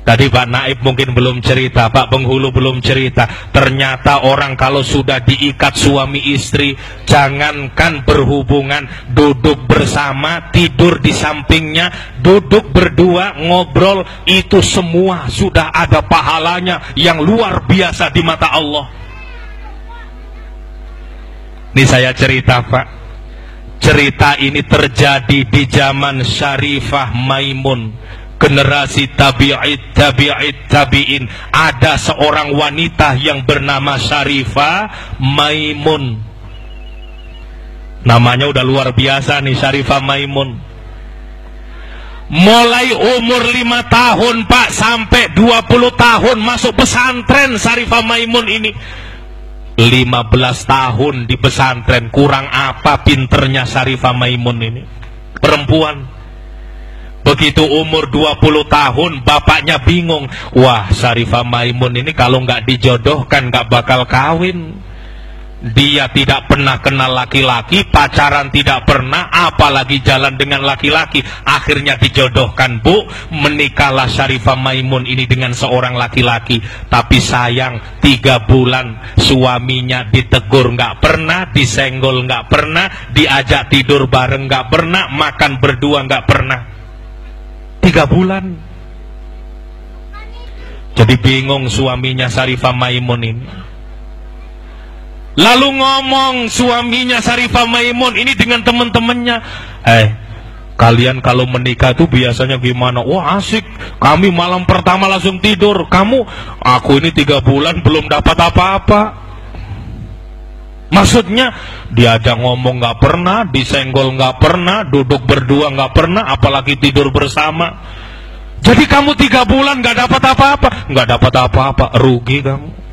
Tadi Pak Naib mungkin belum cerita, Pak Penghulu belum cerita. Ternyata orang kalau sudah diikat suami istri, jangankan berhubungan, duduk bersama, tidur di sampingnya, duduk berdua, ngobrol, itu semua sudah ada pahalanya yang luar biasa di mata Allah. Ini saya cerita, Pak. Cerita ini terjadi di zaman Syarifah Maimun, generasi tabi'in. Ada seorang wanita yang bernama Syarifah Maimun. Namanya udah luar biasa nih, Syarifah Maimun. Mulai umur 5 tahun Pak sampai 20 tahun masuk pesantren Syarifah Maimun ini. 15 tahun di pesantren, kurang apa pinternya Syarifah Maimun ini. Perempuan. Begitu umur 20 tahun bapaknya bingung. Wah, Syarifah Maimun ini kalau nggak dijodohkan nggak bakal kawin. Dia tidak pernah kenal laki-laki, pacaran tidak pernah, apalagi jalan dengan laki-laki. Akhirnya dijodohkan, Bu. Menikahlah Syarifah Maimun ini dengan seorang laki-laki. Tapi sayang, 3 bulan suaminya ditegur nggak pernah, disenggol nggak pernah, diajak tidur bareng nggak pernah, makan berdua nggak pernah. 3 bulan. Jadi bingung suaminya Syarifah Maimun ini. Lalu ngomong suaminya Syarifah Maimun ini dengan teman-temannya, kalian kalau menikah tuh biasanya gimana? Wah, asik, kami malam pertama langsung tidur. Aku ini 3 bulan belum dapat apa-apa. Maksudnya diajak ngomong nggak pernah, disenggol nggak pernah, duduk berdua nggak pernah, apalagi tidur bersama. Jadi kamu 3 bulan nggak dapat apa-apa, nggak dapat apa-apa, rugi kamu.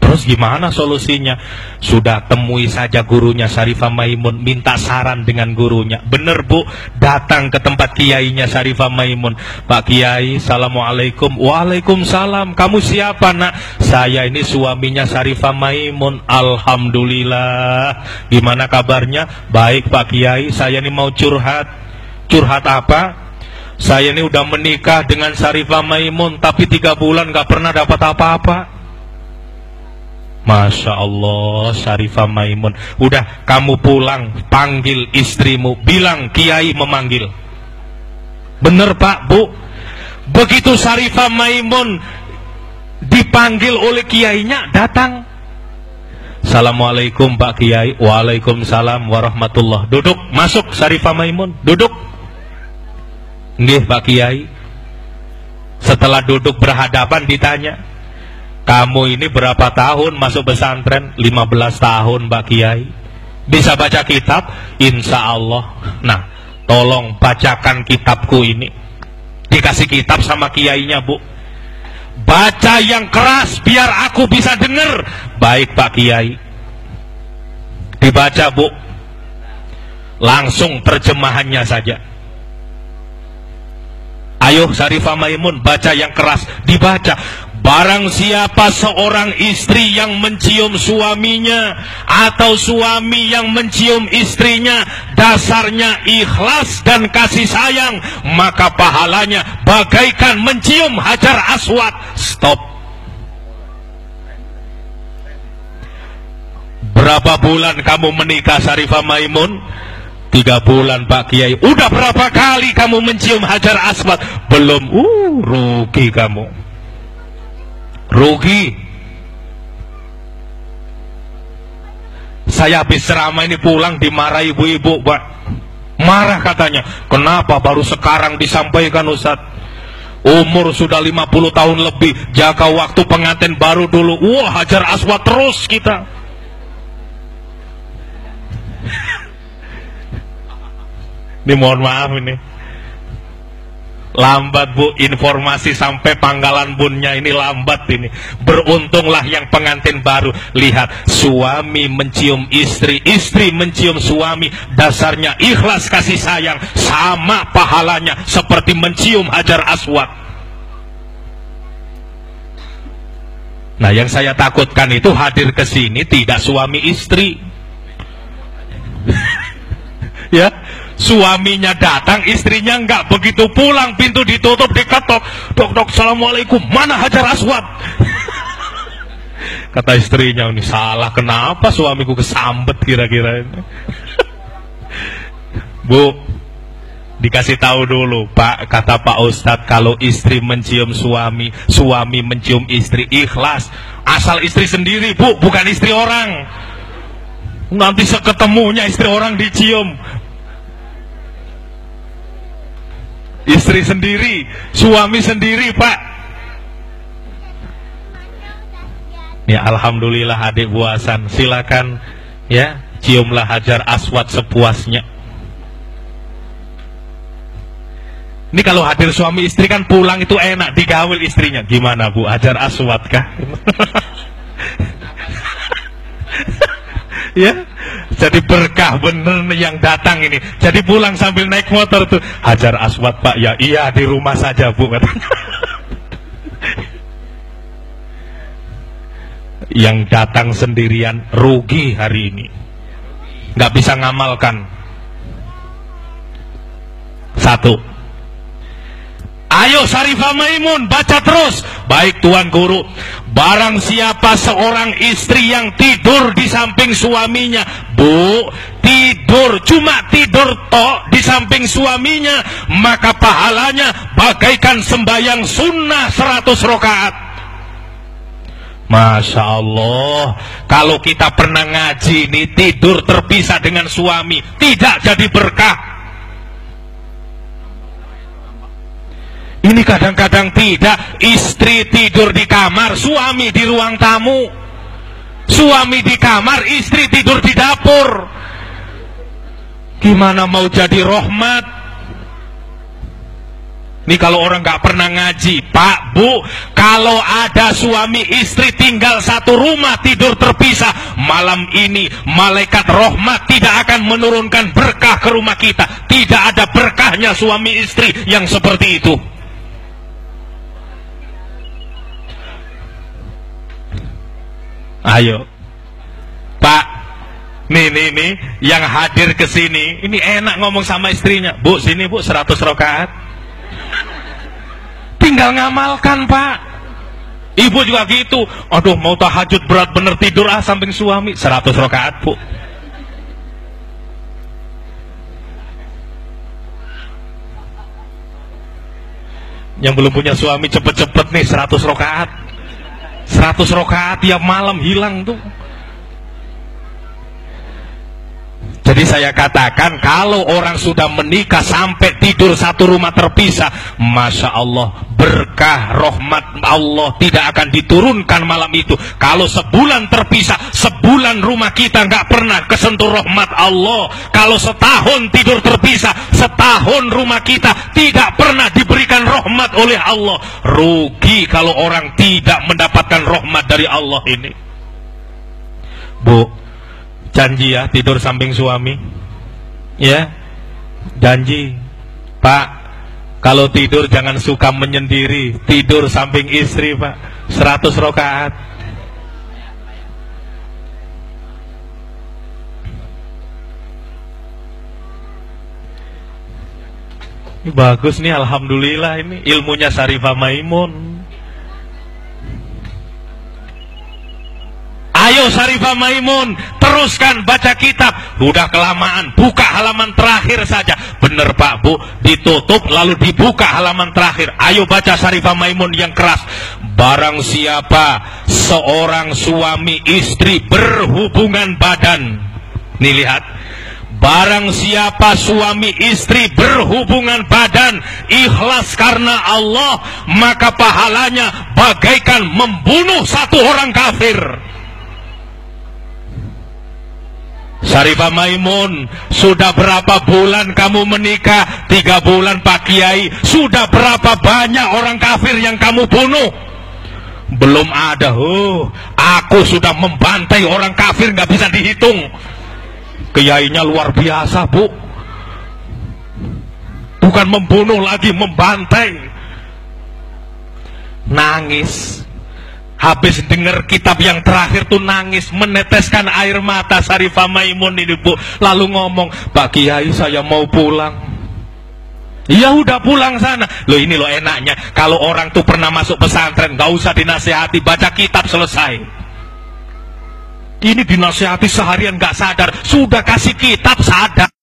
Terus gimana solusinya? Sudah temui saja gurunya Syarifah Maimun, minta saran dengan gurunya. Bener, Bu, datang ke tempat kiainya Syarifah Maimun. Pak Kiai, Assalamualaikum. Waalaikumsalam. Kamu siapa, Nak? Saya ini suaminya Syarifah Maimun. Alhamdulillah. Gimana kabarnya? Baik, Pak Kiai. Saya ini mau curhat. Curhat apa? Saya ini udah menikah dengan Syarifah Maimun, tapi 3 bulan gak pernah dapat apa-apa. Masya Allah, Syarifah Maimun. Udah, kamu pulang, panggil istrimu, bilang Kiai memanggil. Bener, Pak, Bu. Begitu Syarifah Maimun dipanggil oleh kiainya, datang. Assalamualaikum Pak Kiai. Waalaikumsalam warahmatullah. Duduk, masuk Syarifah Maimun, duduk. Nggih Pak Kiai. Setelah duduk berhadapan ditanya, kamu ini berapa tahun masuk pesantren? 15 tahun Pak Kiai. Bisa baca kitab? Insya Allah. Nah, tolong bacakan kitabku ini. Dikasih kitab sama kiainya, Bu. Baca yang keras biar aku bisa dengar. Baik Pak Kiai. Dibaca, Bu. Langsung terjemahannya saja. Ayo Syarifah Maimun, baca yang keras. Dibaca. Barang siapa seorang istri yang mencium suaminya atau suami yang mencium istrinya, dasarnya ikhlas dan kasih sayang, maka pahalanya bagaikan mencium Hajar Aswad. Stop. Berapa bulan kamu menikah Syarifah Maimun? 3 bulan Pak Kiai. Udah berapa kali kamu mencium Hajar Aswad? Belum. Rugi kamu. Rugi. Saya habis ceramah ini pulang dimarahi ibu-ibu, Pak. Marah katanya. Kenapa baru sekarang disampaikan, Ustaz? Umur sudah 50 tahun lebih, jaga waktu pengantin baru dulu. Wah, Hajar Aswad terus kita. Ini mohon maaf ini. Lambat, Bu, informasi sampai panggalan bunnya ini lambat ini. Beruntunglah yang pengantin baru. Lihat, suami mencium istri, istri mencium suami, dasarnya ikhlas kasih sayang, sama pahalanya seperti mencium Hajar Aswad. Nah, yang saya takutkan itu hadir ke sini tidak suami istri. Ya, Suaminya datang, istrinya enggak. Begitu pulang, pintu ditutup, diketok. Dok, assalamualaikum, mana Hajar Aswad? Kata istrinya, ini salah, kenapa suamiku kesambet kira-kira ini? Bu, dikasih tahu dulu, Pak, kata Pak Ustadz, kalau istri mencium suami, suami mencium istri, ikhlas. Asal istri sendiri, Bu, bukan istri orang. Nanti seketemunya istri orang dicium. Istri sendiri, suami sendiri, Pak. Ya, alhamdulillah adik Bu Hasan, silakan ya, ciumlah Hajar Aswad sepuasnya. Ini kalau hadir suami istri kan pulang itu enak, digawil istrinya. Gimana Bu, Hajar Aswad kah? Ya, jadi berkah bener yang datang ini. Jadi pulang sambil naik motor tuh, Hajar Aswad Pak, ya iya di rumah saja Bu, katanya. Yang datang sendirian rugi hari ini, nggak bisa ngamalkan. Satu, ayo Syarifah Maimun baca terus. Baik Tuan Guru, barang siapa seorang istri yang tidur di samping suaminya, Bu, tidur, cuma tidur tok di samping suaminya, maka pahalanya bagaikan sembahyang sunnah 100 rakaat. Masya Allah, kalau kita pernah ngaji nih, tidur terpisah dengan suami tidak jadi berkah. Ini kadang-kadang tidak, istri tidur di kamar, suami di ruang tamu. Suami di kamar, istri tidur di dapur. Gimana mau jadi rahmat? Ini kalau orang nggak pernah ngaji, Pak, Bu, kalau ada suami istri tinggal satu rumah tidur terpisah, malam ini malaikat rahmat tidak akan menurunkan berkah ke rumah kita. Tidak ada berkahnya suami istri yang seperti itu. Ayo, Pak, nih, yang hadir ke sini, ini enak ngomong sama istrinya, Bu, sini Bu, 100 rakaat. Tinggal ngamalkan, Pak. Ibu juga gitu, aduh mau tahajud berat bener tidur samping suami, 100 rakaat Bu. Yang belum punya suami cepet-cepet nih, 100 rakaat. 100 rakaat tiap malam hilang tuh. Jadi saya katakan, kalau orang sudah menikah sampai tidur satu rumah terpisah, Masya Allah, berkah rahmat Allah tidak akan diturunkan malam itu. Kalau sebulan terpisah, sebulan rumah kita nggak pernah kesentuh rahmat Allah. Kalau setahun tidur terpisah, setahun rumah kita tidak pernah diberikan rahmat oleh Allah. Rugi kalau orang tidak mendapatkan rahmat dari Allah ini. Bu, janji ya tidur samping suami, ya, janji. Pak, kalau tidur jangan suka menyendiri, tidur samping istri Pak, 100 rakaat. Ini bagus nih, alhamdulillah, ini ilmunya Syarifah Maimun. Ayo Syarifah Maimun, teruskan baca kitab. Udah kelamaan, buka halaman terakhir saja. Bener Pak Bu, ditutup lalu dibuka halaman terakhir. Ayo baca Syarifah Maimun yang keras. Barang siapa seorang suami istri berhubungan badan. Nih lihat. Barang siapa suami istri berhubungan badan ikhlas karena Allah, maka pahalanya bagaikan membunuh satu orang kafir. Syarifah Maimun, sudah berapa bulan kamu menikah? 3 bulan Pak Kiai. Sudah berapa banyak orang kafir yang kamu bunuh? Belum ada. Aku sudah membantai orang kafir nggak bisa dihitung. Kiainya luar biasa Bu. Bukan membunuh lagi, membantai. Nangis. Habis dengar kitab yang terakhir tuh nangis, meneteskan air mata Syarifah Maimun ini Bu. Lalu ngomong, Pak Kiai saya mau pulang. Ya udah pulang sana. Loh ini loh enaknya, kalau orang tuh pernah masuk pesantren, gak usah dinasihati, baca kitab selesai. Ini dinasihati seharian gak sadar, sudah kasih kitab sadar.